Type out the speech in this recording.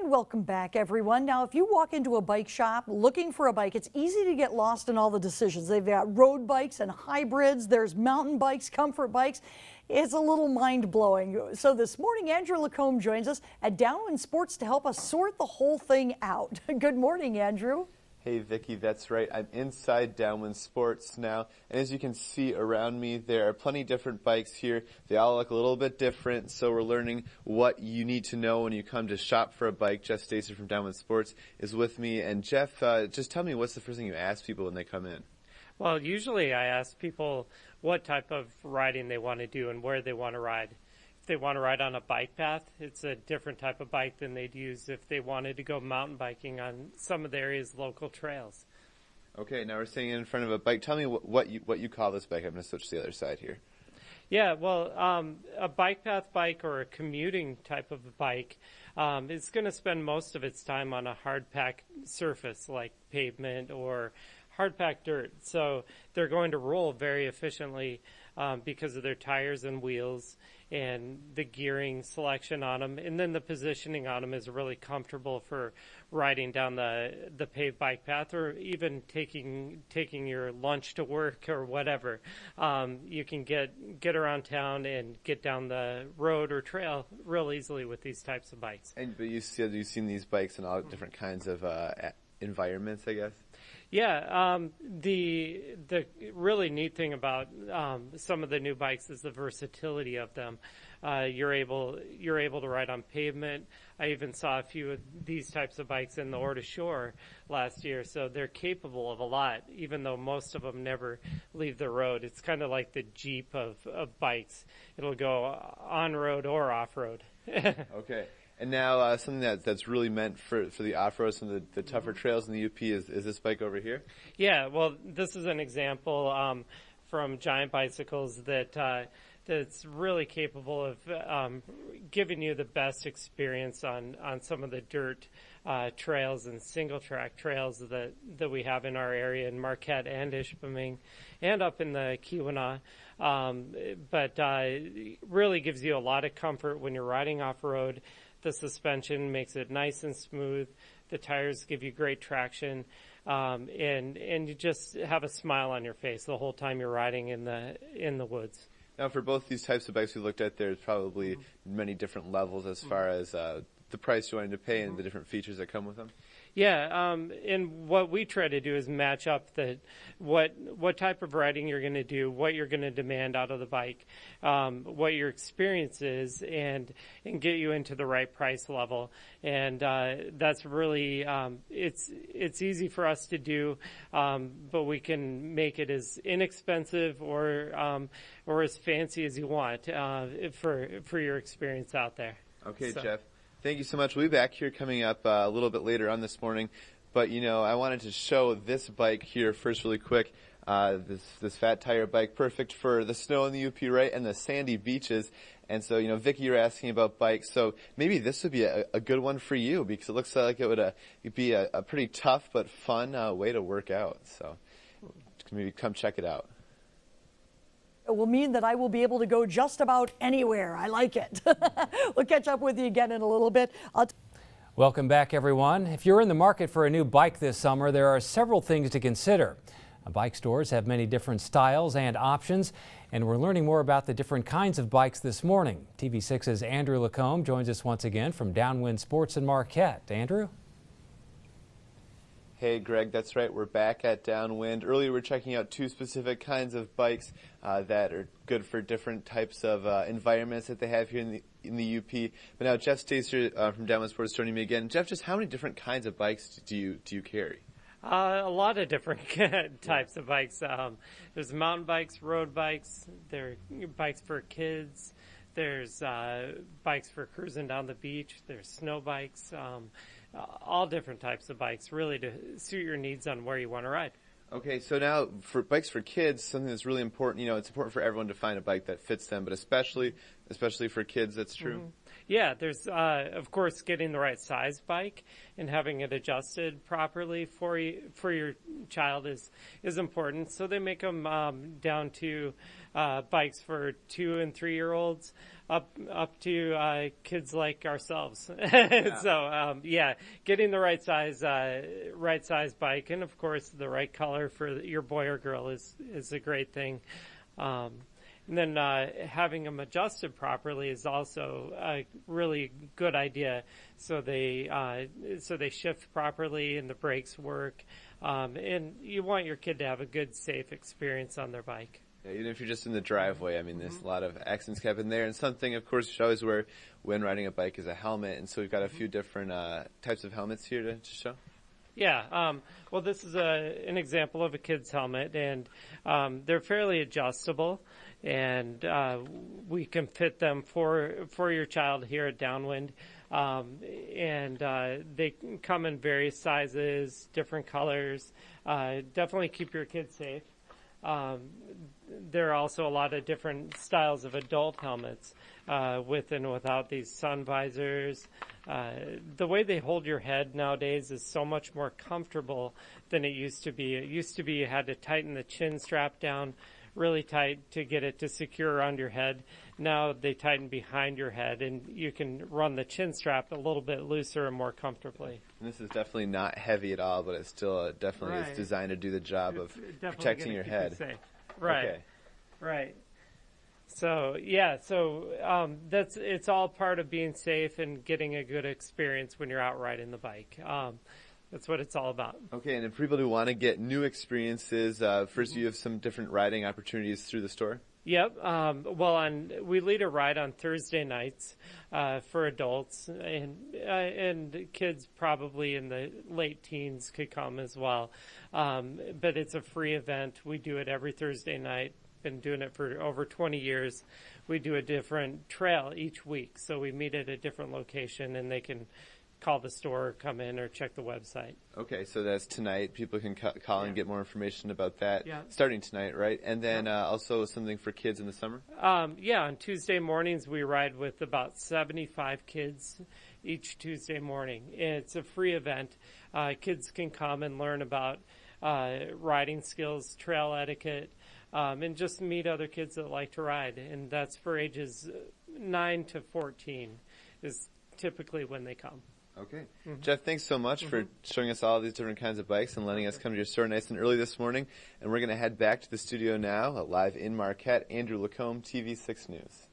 And welcome back, everyone. Now, if you walk into a bike shop looking for a bike, it's easy to get lost in all the decisions. They've got road bikes and hybrids. There's mountain bikes, comfort bikes. It's a little mind-blowing. So this morning, Andrew Lacombe joins us at Downwind Sports to help us sort the whole thing out. Good morning, Andrew. Hey, Vicki, that's right. I'm inside Downwind Sports now, and as you can see around me, there are plenty of different bikes here. They all look a little bit different, so we're learning what you need to know when you come to shop for a bike. Jeff Stacer from Downwind Sports is with me, and Jeff, just tell me, what's the first thing you ask people when they come in? Well, usually I ask people what type of riding they want to do and where they want to ride. If they want to ride on a bike path, it's a different type of bike than they'd use if they wanted to go mountain biking on some of the area's local trails. Okay, now we're sitting in front of a bike. Tell me what you call this bike. I'm going to switch to the other side here. Yeah, well, a bike path bike or a commuting type of a bike is going to spend most of its time on a hard packed surface like pavement or hard packed dirt. So they're going to roll very efficiently because of their tires and wheels and the gearing selection on them. And then the positioning on them is really comfortable for riding down the paved bike path or even taking your lunch to work or whatever. You can get around town and get down the road or trail real easily with these types of bikes. But you said you've seen these bikes in all different kinds of environments, I guess? Yeah, the really neat thing about some of the new bikes is the versatility of them. You're able to ride on pavement. I even saw a few of these types of bikes in the Orta Shore last year, so they're capable of a lot, even though most of them never leave the road. It's kind of like the Jeep of bikes. It'll go on-road or off-road. Okay. And now something that's really meant for the off-road, some of the tougher trails in the UP is this bike over here? Yeah, well, this is an example from Giant Bicycles that's really capable of giving you the best experience on some of the dirt trails and single-track trails that we have in our area in Marquette and Ishpeming and up in the Keweenaw. But really gives you a lot of comfort when you're riding off-road. The suspension makes it nice and smooth. The tires give you great traction, and you just have a smile on your face the whole time you're riding in the woods. Now, for both these types of bikes we looked at, there's probably many different levels as far as the price you're wanting to pay and the different features that come with them. Yeah, and what we try to do is match up what type of riding you're going to do, what you're going to demand out of the bike, what your experience is, and get you into the right price level. And that's really it's easy for us to do, but we can make it as inexpensive or as fancy as you want for your experience out there. Okay, so. Jeff. Thank you so much. We'll be back here coming up a little bit later on this morning. But, I wanted to show this bike here first really quick. This fat tire bike, perfect for the snow in the UP, right, and the sandy beaches. And so, Vicki, you're asking about bikes. So maybe this would be a good one for you because it looks like it would be a pretty tough but fun way to work out. So maybe come check it out. It will mean that I will be able to go just about anywhere. I like it. We'll catch up with you again in a little bit. Welcome back, everyone. If you're in the market for a new bike this summer, there are several things to consider. Bike stores have many different styles and options, and we're learning more about the different kinds of bikes this morning. TV6's Andrew Lacombe joins us once again from Downwind Sports in Marquette. Andrew? Hey, Greg, that's right. We're back at Downwind. Earlier, we were checking out two specific kinds of bikes that are good for different types of environments that they have here in the UP. But now Jeff Stacer from Downwind Sports joining me again. Jeff, just how many different kinds of bikes do you carry? A lot of different types of bikes. There's mountain bikes, road bikes. There are bikes for kids. There's bikes for cruising down the beach. There's snow bikes. All different types of bikes, really to suit your needs on where you want to ride. Okay, so now for bikes for kids, something that's really important, it's important for everyone to find a bike that fits them, but especially for kids, that's true. Mm-hmm. Yeah, there's of course getting the right size bike and having it adjusted properly for your child is important. So they make them down to bikes for 2 and 3 year olds up to kids like ourselves. So getting the right size bike, and of course the right color for your boy or girl is a great thing. And then having them adjusted properly is also a really good idea. So they shift properly and the brakes work. And you want your kid to have a good, safe experience on their bike. Yeah, even if you're just in the driveway, I mean, there's a lot of accidents happen there. And something, of course, you should always wear when riding a bike is a helmet. And so we've got a few different types of helmets here to show. Yeah, well, this is an example of a kid's helmet, and they're fairly adjustable, and we can fit them for your child here at Downwind. And they come in various sizes, different colors. Definitely keep your kids safe. There are also a lot of different styles of adult helmets, with and without these sun visors. The way they hold your head nowadays is so much more comfortable than it used to be. It used to be you had to tighten the chin strap down really tight to get it to secure around your head. Now they tighten behind your head, and you can run the chin strap a little bit looser and more comfortably. And this is definitely not heavy at all, but it still definitely is designed to do the job of protecting your head. Right. Okay. Right. So that's it's all part of being safe and getting a good experience when you're out riding the bike. That's what it's all about. Okay, and if people who want to get new experiences, first you have some different riding opportunities through the store? Yep. We lead a ride on Thursday nights for adults, and kids probably in the late teens could come as well. But it's a free event. We do it every Thursday night. Been doing it for over 20 years. We do a different trail each week, so we meet at a different location, and they can call the store, or come in, or check the website. Okay, so that's tonight. People can call and get more information about that. Yeah. Starting tonight, right? And then also something for kids in the summer? On Tuesday mornings we ride with about 75 kids each Tuesday morning. It's a free event. Kids can come and learn about riding skills, trail etiquette, and just meet other kids that like to ride. And that's for ages 9 to 14 is typically when they come. Okay. Mm-hmm. Jeff, thanks so much for showing us all these different kinds of bikes and letting us come to your store nice and early this morning. And we're going to head back to the studio now, live in Marquette. Andrew Lacombe, TV6 News.